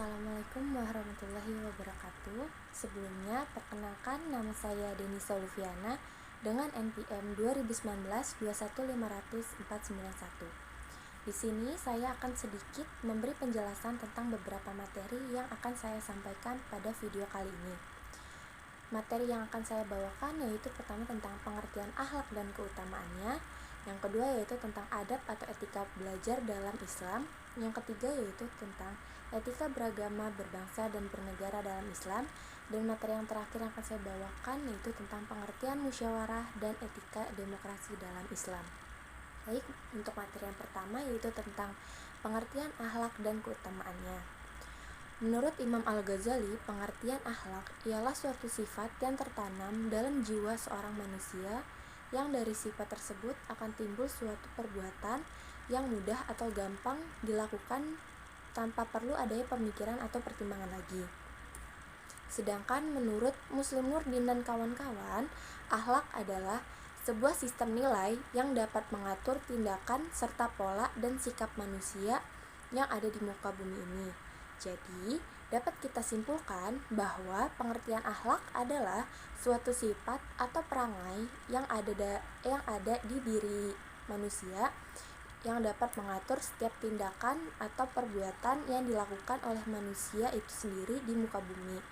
Assalamualaikum warahmatullahi wabarakatuh. Sebelumnya, perkenalkan nama saya Denisa Lufiana dengan NPM 2019-21500-491. Di sini saya akan sedikit memberi penjelasan tentang beberapa materi yang akan saya sampaikan pada video kali ini. Materi yang akan saya bawakan yaitu pertama tentang pengertian akhlak dan keutamaannya, yang kedua yaitu tentang adab atau etika belajar dalam Islam, yang ketiga yaitu tentang etika beragama, berbangsa, dan bernegara dalam Islam, dan materi yang terakhir yang akan saya bawakan yaitu tentang pengertian musyawarah dan etika demokrasi dalam Islam. Baik, untuk materi yang pertama yaitu tentang pengertian akhlak dan keutamaannya. Menurut Imam Al-Ghazali, pengertian akhlak ialah suatu sifat yang tertanam dalam jiwa seorang manusia yang dari sifat tersebut akan timbul suatu perbuatan yang mudah atau gampang dilakukan tanpa perlu adanya pemikiran atau pertimbangan lagi. Sedangkan menurut Muslim Nurdin dan kawan-kawan, akhlak adalah sebuah sistem nilai yang dapat mengatur tindakan serta pola dan sikap manusia yang ada di muka bumi ini. Jadi, dapat kita simpulkan bahwa pengertian akhlak adalah suatu sifat atau perangai yang ada di diri manusia yang dapat mengatur setiap tindakan atau perbuatan yang dilakukan oleh manusia itu sendiri di muka bumi.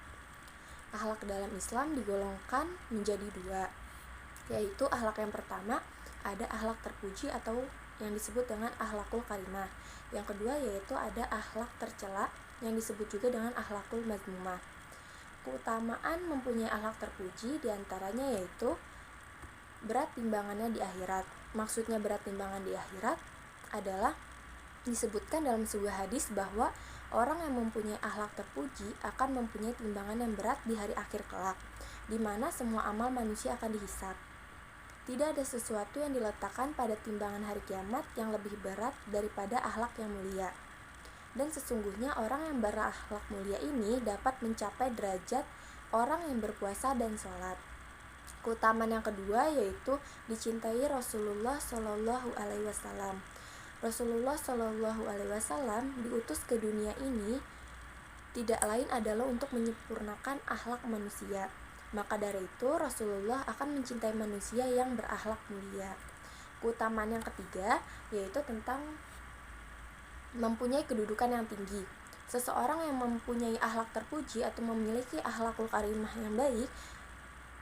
Akhlak dalam Islam digolongkan menjadi dua, yaitu akhlak yang pertama ada akhlak terpuji atau yang disebut dengan akhlakul karimah. Yang kedua yaitu ada akhlak tercela yang disebut juga dengan akhlakul mazmumah. Keutamaan mempunyai akhlak terpuji diantaranya yaitu berat timbangannya di akhirat. Maksudnya berat timbangan di akhirat adalah disebutkan dalam sebuah hadis bahwa orang yang mempunyai akhlak terpuji akan mempunyai timbangan yang berat di hari akhir kelak, di mana semua amal manusia akan dihisab. Tidak ada sesuatu yang diletakkan pada timbangan hari kiamat yang lebih berat daripada akhlak yang mulia. Dan sesungguhnya orang yang berakhlak mulia ini dapat mencapai derajat orang yang berpuasa dan sholat. Keutamaan yang kedua yaitu dicintai Rasulullah Shallallahu Alaihi Wasallam. Rasulullah Shallallahu Alaihi Wasallam diutus ke dunia ini tidak lain adalah untuk menyempurnakan akhlak manusia. Maka dari itu Rasulullah akan mencintai manusia yang berakhlak mulia. Keutamaan yang ketiga yaitu tentang mempunyai kedudukan yang tinggi. Seseorang yang mempunyai akhlak terpuji atau memiliki akhlakul karimah yang baik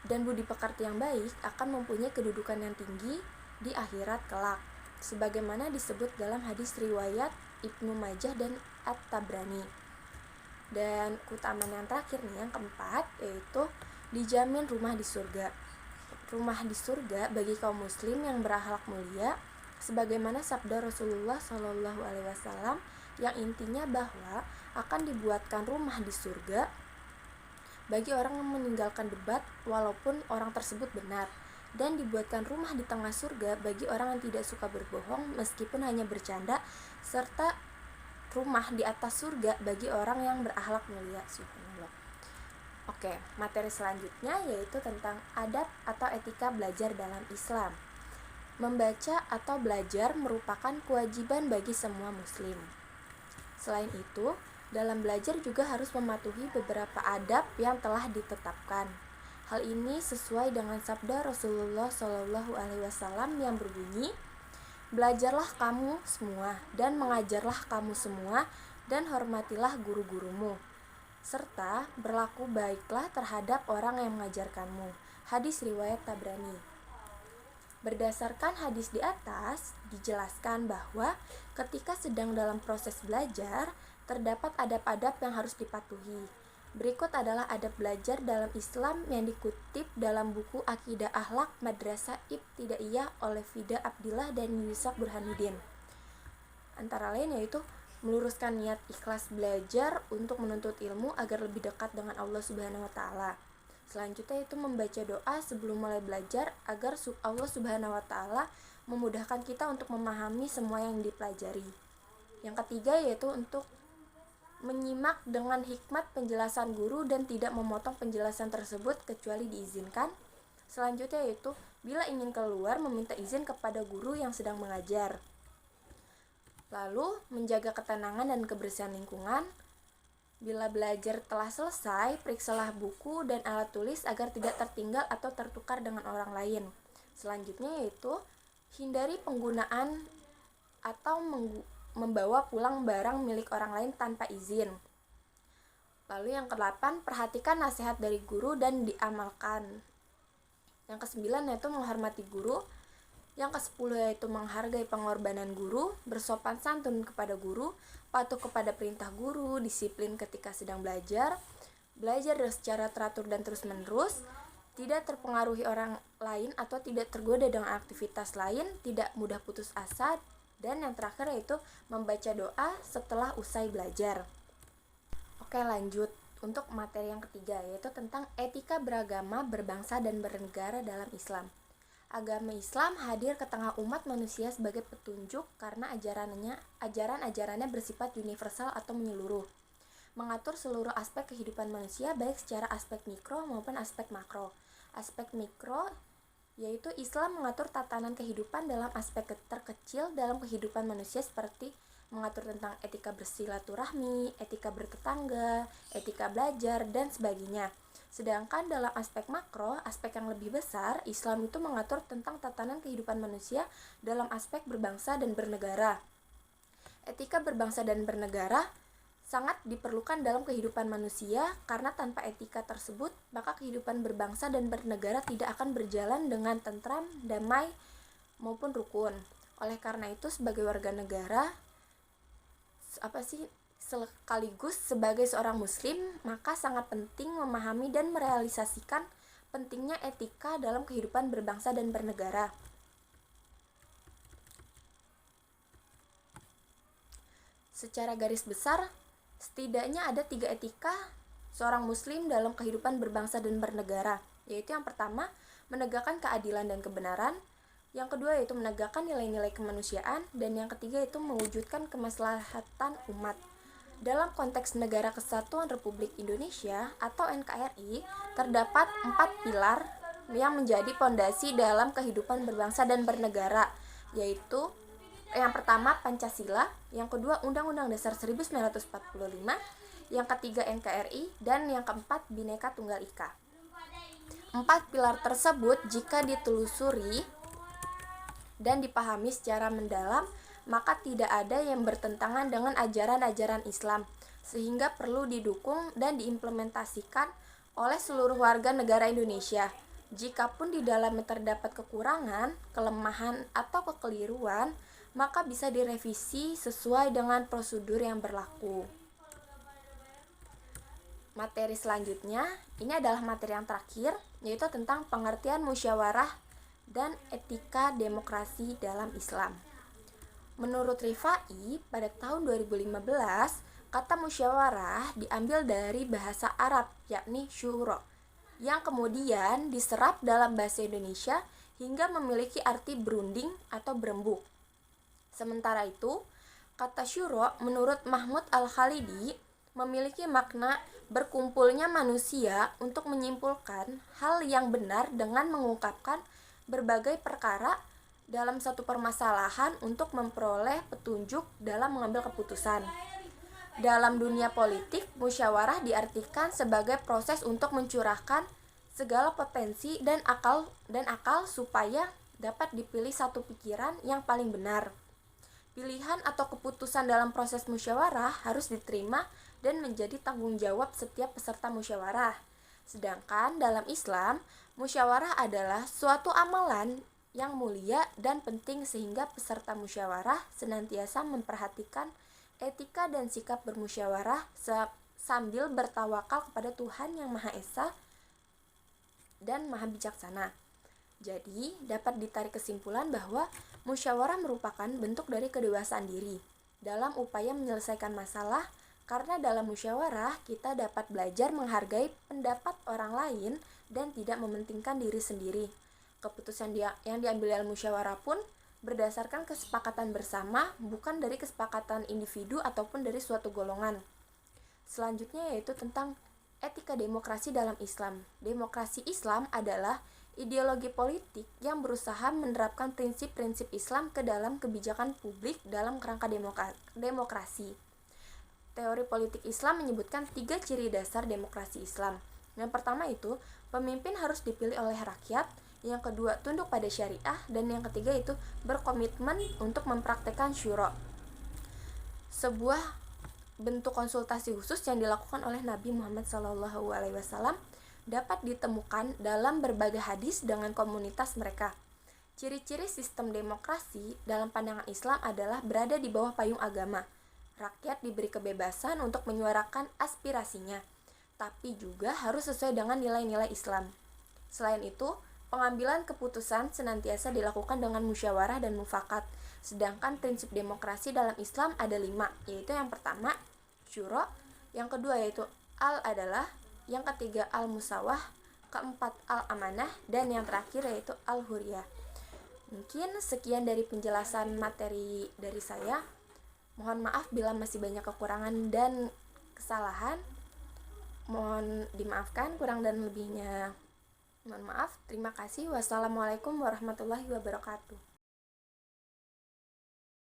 dan budi pekerti yang baik akan mempunyai kedudukan yang tinggi di akhirat kelak, sebagaimana disebut dalam hadis riwayat Ibnu Majah dan At-Tabrani. Dan keutamaan yang terakhir nih, yang keempat, yaitu dijamin rumah di surga. Rumah di surga bagi kaum muslim yang berakhlak mulia, sebagaimana sabda Rasulullah Shallallahu Alaihi Wasallam yang intinya bahwa akan dibuatkan rumah di surga bagi orang yang meninggalkan debat walaupun orang tersebut benar, dan dibuatkan rumah di tengah surga bagi orang yang tidak suka berbohong meskipun hanya bercanda, serta rumah di atas surga bagi orang yang berakhlak mulia. Subhanallah. Oke, materi selanjutnya yaitu tentang adab atau etika belajar dalam Islam. Membaca atau belajar merupakan kewajiban bagi semua muslim. Selain itu, dalam belajar juga harus mematuhi beberapa adab yang telah ditetapkan. Hal ini sesuai dengan sabda Rasulullah Shallallahu Alaihi Wasallam yang berbunyi, belajarlah kamu semua dan mengajarlah kamu semua dan hormatilah guru-gurumu, serta berlaku baiklah terhadap orang yang mengajarkanmu. Hadis riwayat Tabrani. Berdasarkan hadis di atas, dijelaskan bahwa ketika sedang dalam proses belajar, terdapat adab-adab yang harus dipatuhi. Berikut adalah adab belajar dalam Islam yang dikutip dalam buku Aqidah Akhlak Madrasah Ibtidaiyah oleh Fida Abdillah dan Yusak Burhanuddin. Antara lain yaitu meluruskan niat ikhlas belajar untuk menuntut ilmu agar lebih dekat dengan Allah Subhanahu wa taala. Selanjutnya itu membaca doa sebelum mulai belajar agar Allah Subhanahu wa taala memudahkan kita untuk memahami semua yang dipelajari. Yang ketiga yaitu untuk menyimak dengan hikmat penjelasan guru dan tidak memotong penjelasan tersebut kecuali diizinkan. Selanjutnya yaitu bila ingin keluar meminta izin kepada guru yang sedang mengajar. Lalu menjaga ketenangan dan kebersihan lingkungan. Bila belajar telah selesai, periksalah buku dan alat tulis agar tidak tertinggal atau tertukar dengan orang lain. Selanjutnya yaitu hindari penggunaan atau membawa pulang barang milik orang lain tanpa izin. Lalu yang ke-8, perhatikan nasihat dari guru dan diamalkan. Yang ke-9 yaitu menghormati guru. Yang ke-10 yaitu menghargai pengorbanan guru, bersopan santun kepada guru, patuh kepada perintah guru, disiplin ketika sedang belajar secara teratur dan terus-menerus, tidak terpengaruhi orang lain atau tidak tergoda dengan aktivitas lain, tidak mudah putus asa, dan yang terakhir yaitu membaca doa setelah usai belajar. Oke, lanjut untuk materi yang ketiga, yaitu tentang etika beragama, berbangsa, dan bernegara dalam Islam. Agama Islam hadir ke tengah umat manusia sebagai petunjuk karena ajaran-ajarannya bersifat universal atau menyeluruh, mengatur seluruh aspek kehidupan manusia baik secara aspek mikro maupun aspek makro. Aspek mikro yaitu Islam mengatur tatanan kehidupan dalam aspek terkecil dalam kehidupan manusia seperti mengatur tentang etika bersilaturahmi, etika bertetangga, etika belajar, dan sebagainya. Sedangkan dalam aspek makro, aspek yang lebih besar, Islam itu mengatur tentang tatanan kehidupan manusia dalam aspek berbangsa dan bernegara. Etika berbangsa dan bernegara sangat diperlukan dalam kehidupan manusia karena tanpa etika tersebut, maka kehidupan berbangsa dan bernegara tidak akan berjalan dengan tentram, damai, maupun rukun. Oleh karena itu, sebagai warga negara, sekaligus sebagai seorang muslim, maka sangat penting memahami dan merealisasikan pentingnya etika dalam kehidupan berbangsa dan bernegara. Secara garis besar, setidaknya ada 3 etika seorang muslim dalam kehidupan berbangsa dan bernegara, yaitu yang pertama, menegakkan keadilan dan kebenaran, yang kedua yaitu menegakkan nilai-nilai kemanusiaan, dan yang ketiga yaitu mewujudkan kemaslahatan umat. Dalam konteks Negara Kesatuan Republik Indonesia atau NKRI, terdapat 4 pilar yang menjadi pondasi dalam kehidupan berbangsa dan bernegara, yaitu yang pertama Pancasila, yang kedua Undang-Undang Dasar 1945, yang ketiga NKRI, dan yang keempat Bhinneka Tunggal Ika. 4 pilar tersebut jika ditelusuri dan dipahami secara mendalam, maka tidak ada yang bertentangan dengan ajaran-ajaran Islam, sehingga perlu didukung dan diimplementasikan oleh seluruh warga negara Indonesia. Jikapun di dalamnya terdapat kekurangan, kelemahan, atau kekeliruan, maka bisa direvisi sesuai dengan prosedur yang berlaku. Materi selanjutnya, ini adalah materi yang terakhir, yaitu tentang pengertian musyawarah dan etika demokrasi dalam Islam. Menurut Rifai, pada tahun 2015, kata musyawarah diambil dari bahasa Arab, yakni syuro, yang kemudian diserap dalam bahasa Indonesia hingga memiliki arti berunding atau berembuk. Sementara itu, kata syuro menurut Mahmud Al-Khalidi memiliki makna berkumpulnya manusia untuk menyimpulkan hal yang benar dengan mengungkapkan berbagai perkara dalam satu permasalahan untuk memperoleh petunjuk dalam mengambil keputusan. Dalam dunia politik, musyawarah diartikan sebagai proses untuk mencurahkan segala potensi dan akal supaya dapat dipilih satu pikiran yang paling benar. Pilihan atau keputusan dalam proses musyawarah harus diterima dan menjadi tanggung jawab setiap peserta musyawarah. Sedangkan dalam Islam, musyawarah adalah suatu amalan yang mulia dan penting sehingga peserta musyawarah senantiasa memperhatikan etika dan sikap bermusyawarah sambil bertawakal kepada Tuhan yang Maha Esa dan Maha Bijaksana. Jadi, dapat ditarik kesimpulan bahwa musyawarah merupakan bentuk dari kedewasaan diri dalam upaya menyelesaikan masalah, karena dalam musyawarah kita dapat belajar menghargai pendapat orang lain dan tidak mementingkan diri sendiri. Keputusan yang diambil dalam musyawarah pun berdasarkan kesepakatan bersama, bukan dari kesepakatan individu ataupun dari suatu golongan. Selanjutnya yaitu tentang etika demokrasi dalam Islam. Demokrasi Islam adalah ideologi politik yang berusaha menerapkan prinsip-prinsip Islam ke dalam kebijakan publik dalam kerangka demokrasi. Teori politik Islam menyebutkan 3 ciri dasar demokrasi Islam. Yang pertama itu, pemimpin harus dipilih oleh rakyat. Yang kedua, tunduk pada syariah. Dan yang ketiga itu, berkomitmen untuk mempraktekkan syura. Sebuah bentuk konsultasi khusus yang dilakukan oleh Nabi Muhammad SAW dapat ditemukan dalam berbagai hadis dengan komunitas mereka. Ciri-ciri sistem demokrasi dalam pandangan Islam adalah berada di bawah payung agama. Rakyat diberi kebebasan untuk menyuarakan aspirasinya, tapi juga harus sesuai dengan nilai-nilai Islam. Selain itu, pengambilan keputusan senantiasa dilakukan dengan musyawarah dan mufakat. Sedangkan prinsip demokrasi dalam Islam ada 5, yaitu yang pertama, syura, yang kedua yaitu al-adalah, yang ketiga al-musawah, keempat al-amanah, dan yang terakhir yaitu al-huriyah. Mungkin sekian dari penjelasan materi dari saya. Mohon maaf bila masih banyak kekurangan dan kesalahan. Mohon dimaafkan, kurang dan lebihnya mohon maaf. Terima kasih. Wassalamualaikum warahmatullahi wabarakatuh.